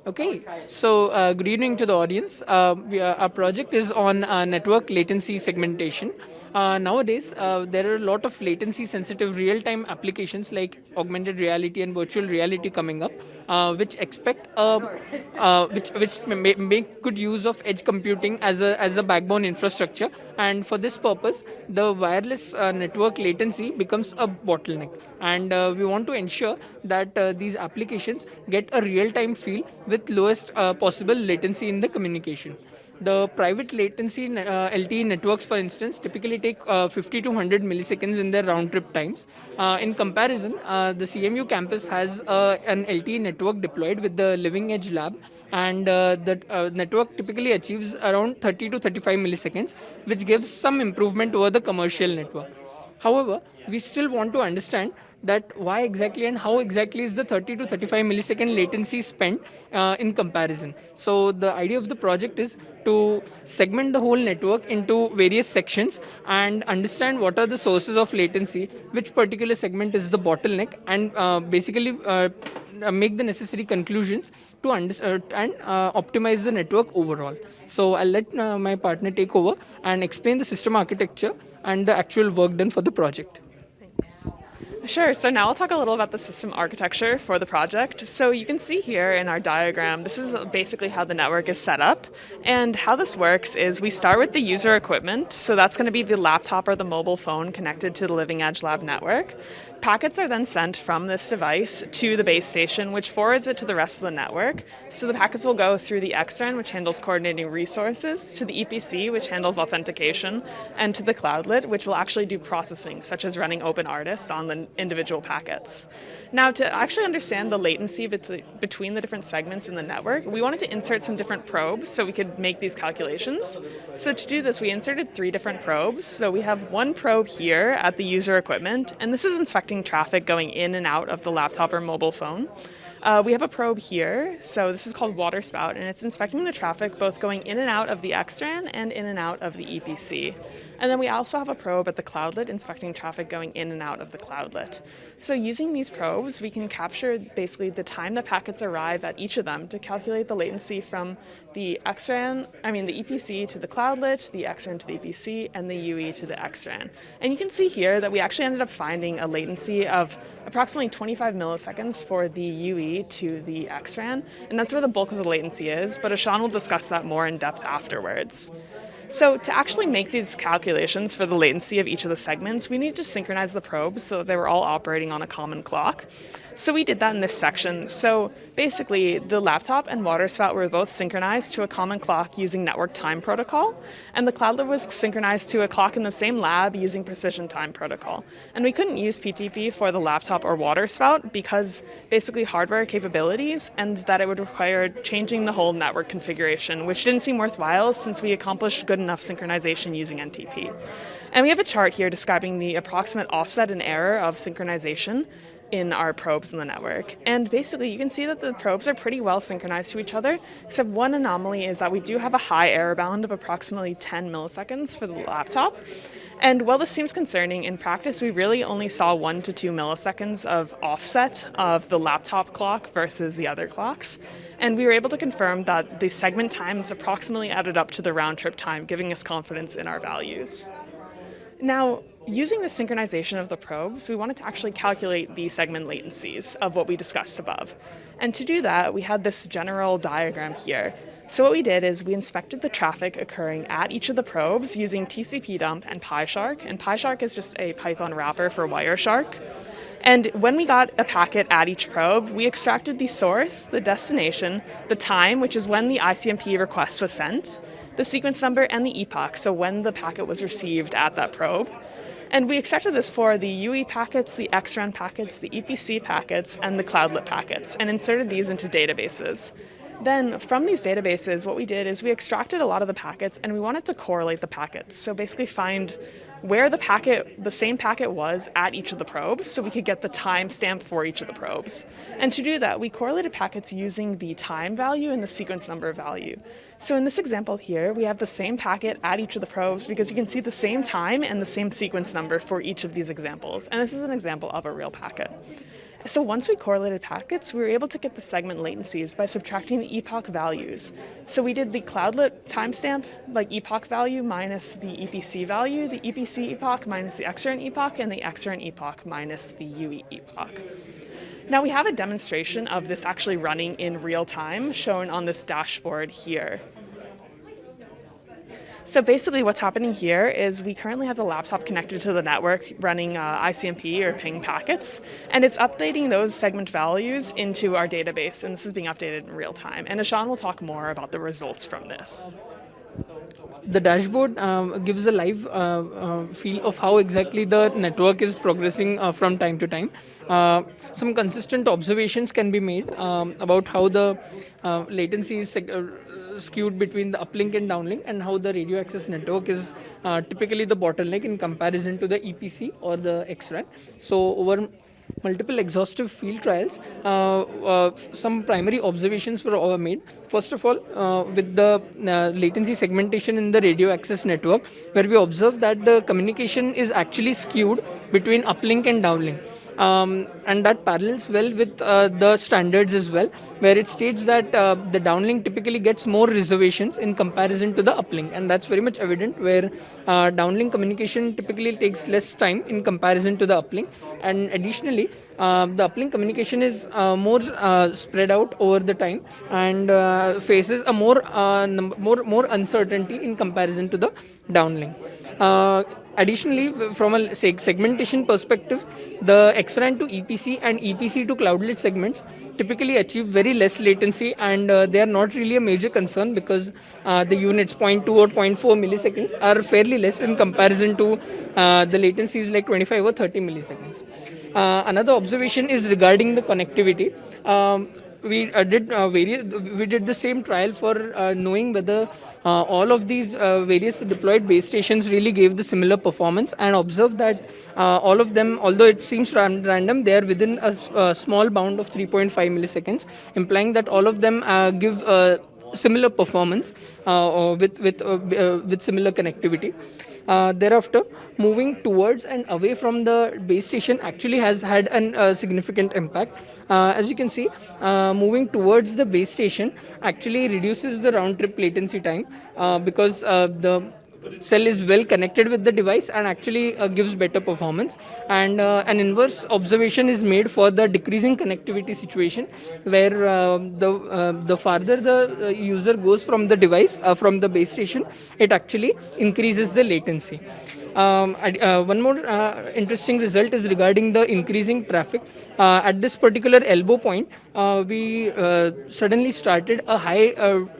Okay, so good evening to the audience. Our project is on network latency segmentation. Nowadays, there are a lot of latency-sensitive real-time applications like augmented reality and virtual reality coming up, which expect which make good use of edge computing as a backbone infrastructure. And for this purpose, the wireless network latency becomes a bottleneck. And we want to ensure that these applications get a real-time feel with lowest possible latency in the communication. The private latency LTE networks, for instance, typically take 50 to 100 milliseconds in their round trip times. In comparison, the CMU campus has an LTE network deployed with the Living Edge lab, and the network typically achieves around 30 to 35 milliseconds, which gives some improvement over the commercial network. However, we still want to understand that why exactly and how exactly is the 30 to 35 millisecond latency spent in comparison. So the idea of the project is to segment the whole network into various sections and understand what are the sources of latency, which particular segment is the bottleneck, and basically make the necessary conclusions to and optimize the network overall. So I'll let my partner take over and explain the system architecture and the actual work done for the project. Sure, so now I'll talk a little about the system architecture for the project. So you can see here in our diagram, this is basically how the network is set up. And how this works is we start with the user equipment. So that's going to be the laptop or the mobile phone connected to the Living Edge Lab network. Packets are then sent from this device to the base station, which forwards it to the rest of the network. So the packets will go through the XRAN, which handles coordinating resources, to the EPC, which handles authentication, and to the Cloudlet, which will actually do processing, such as running OpenRTIST on the individual packets. Now, to actually understand the latency between the different segments in the network, we wanted to insert some different probes so we could make these calculations. So to do this, we inserted 3 different probes. So we have one probe here at the user equipment, and this is inspecting traffic going in and out of the laptop or mobile phone. We have a probe here, so this is called water spout, and it's inspecting the traffic both going in and out of the XRAN and in and out of the EPC. And then we also have a probe at the Cloudlet inspecting traffic going in and out of the Cloudlet. So using these probes, we can capture basically the time that packets arrive at each of them to calculate the latency from the EPC to the Cloudlet, the XRAN to the EPC, and the UE to the XRAN. And you can see here that we actually ended up finding a latency of approximately 25 milliseconds for the UE to the XRAN, and that's where the bulk of the latency is, but Ishan will discuss that more in depth afterwards. So to actually make these calculations for the latency of each of the segments, we need to synchronize the probes so that they were all operating on a common clock. So we did that in this section. So basically, the laptop and water spout were both synchronized to a common clock using network time protocol, and the Cloudlet was synchronized to a clock in the same lab using precision time protocol. And we couldn't use PTP for the laptop or water spout because basically hardware capabilities and that it would require changing the whole network configuration, which didn't seem worthwhile since we accomplished good enough synchronization using NTP. And we have a chart here describing the approximate offset and error of synchronization in our probes in the network. And basically you can see that the probes are pretty well synchronized to each other, except one anomaly is that we do have a high error bound of approximately 10 milliseconds for the laptop. And while this seems concerning, in practice we really only saw 1 to 2 milliseconds of offset of the laptop clock versus the other clocks. And we were able to confirm that the segment times approximately added up to the round trip time, giving us confidence in our values. Now, using the synchronization of the probes, we wanted to actually calculate the segment latencies of what we discussed above. And to do that, we had this general diagram here. So what we did is we inspected the traffic occurring at each of the probes using TCP dump and PyShark. And PyShark is just a Python wrapper for wireshark. And when we got a packet at each probe, we extracted the source, the destination, the time, which is when the ICMP request was sent, the sequence number, and the epoch, so when the packet was received at that probe. And we extracted this for the UE packets, the XRAN packets, the EPC packets, and the Cloudlet packets, and inserted these into databases. Then from these databases, what we did is we extracted a lot of the packets and we wanted to correlate the packets. So basically find where the same packet was at each of the probes so we could get the timestamp for each of the probes. And to do that, we correlated packets using the time value and the sequence number value. So in this example here, we have the same packet at each of the probes because you can see the same time and the same sequence number for each of these examples. And this is an example of a real packet. So once we correlated packets, we were able to get the segment latencies by subtracting the epoch values. So we did the cloudlet timestamp, like epoch value minus the EPC value, the EPC epoch minus the exerent epoch, and the exerent epoch minus the UE epoch. Now we have a demonstration of this actually running in real time shown on this dashboard here. So basically what's happening here is we currently have the laptop connected to the network running ICMP or ping packets, and it's updating those segment values into our database, and this is being updated in real time. And Ishan will talk more about the results from this. The dashboard gives a live feel of how exactly the network is progressing from time to time. Some consistent observations can be made about how the latency is skewed between the uplink and downlink, and how the radio access network is typically the bottleneck in comparison to the EPC or the XRAN. So over multiple exhaustive field trials, some primary observations were made. First of all, with the latency segmentation in the radio access network, where we observed that the communication is actually skewed between uplink and downlink. And that parallels well with the standards as well, where it states that the downlink typically gets more reservations in comparison to the uplink, and that's very much evident, where downlink communication typically takes less time in comparison to the uplink. And additionally, the uplink communication is more spread out over the time, and faces a more uncertainty in comparison to the downlink. Additionally, from a segmentation perspective, the XRAN to EPC and EPC to cloudlet segments typically achieve very less latency, and they are not really a major concern, because the units 0.2 or 0.4 milliseconds are fairly less in comparison to the latencies like 25 or 30 milliseconds. Another observation is regarding the connectivity. We did the same trial for knowing whether all of these various deployed base stations really gave the similar performance, and observed that all of them, although it seems random, they are within a small bound of 3.5 milliseconds, implying that all of them give similar performance with similar connectivity. Thereafter, moving towards and away from the base station actually has had a significant impact. As you can see, moving towards the base station actually reduces the round trip latency time, because the cell is well connected with the device and actually gives better performance. And an inverse observation is made for the decreasing connectivity situation, where the farther the user goes from the device, from the base station, it actually increases the latency. One more interesting result is regarding the increasing traffic. At this particular elbow point, we suddenly started a high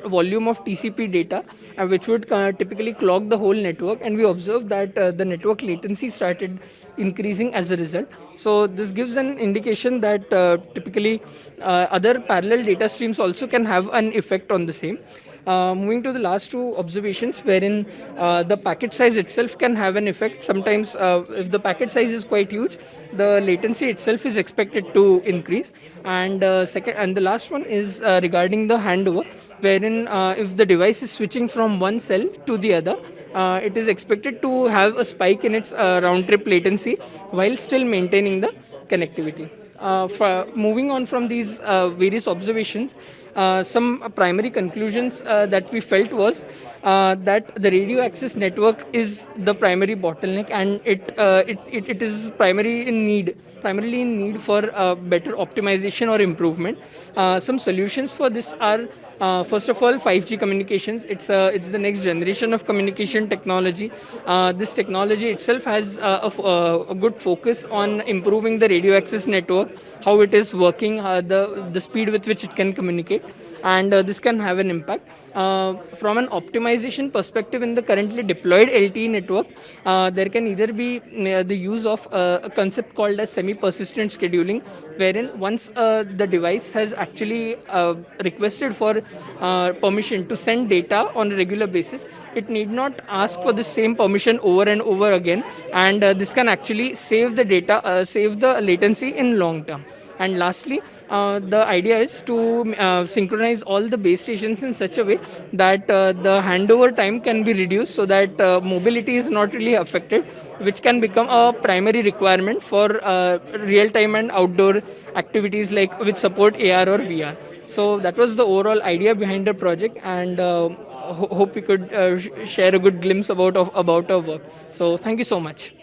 volume of TCP data, which would typically clog the whole network, and we observed that the network latency started increasing as a result. So this gives an indication that typically other parallel data streams also can have an effect on the same. Moving to the last two observations, wherein the packet size itself can have an effect. Sometimes if the packet size is quite huge, the latency itself is expected to increase. And the last one is regarding the handover, wherein if the device is switching from one cell to the other, it is expected to have a spike in its round trip latency while still maintaining the connectivity. Moving on from these various observations, some primary conclusions that we felt was that the radio access network is the primary bottleneck, and it is primarily in need for better optimization or improvement. Some solutions for this are, first of all, 5G communications. It's the next generation of communication technology. This technology itself has a good focus on improving the radio access network, how it is working, the speed with which it can communicate, and this can have an impact. From an optimization perspective, in the currently deployed LTE network, there can either be the use of a concept called as semi-persistent scheduling, wherein once the device has actually requested for permission to send data on a regular basis, it need not ask for the same permission over and over again, and this can actually save the data, save the latency in long term. And lastly, the idea is to synchronize all the base stations in such a way that the handover time can be reduced so that mobility is not really affected, which can become a primary requirement for real time and outdoor activities like which support AR or VR. So that was the overall idea behind the project, and hope we could share a good glimpse about our work. So thank you so much.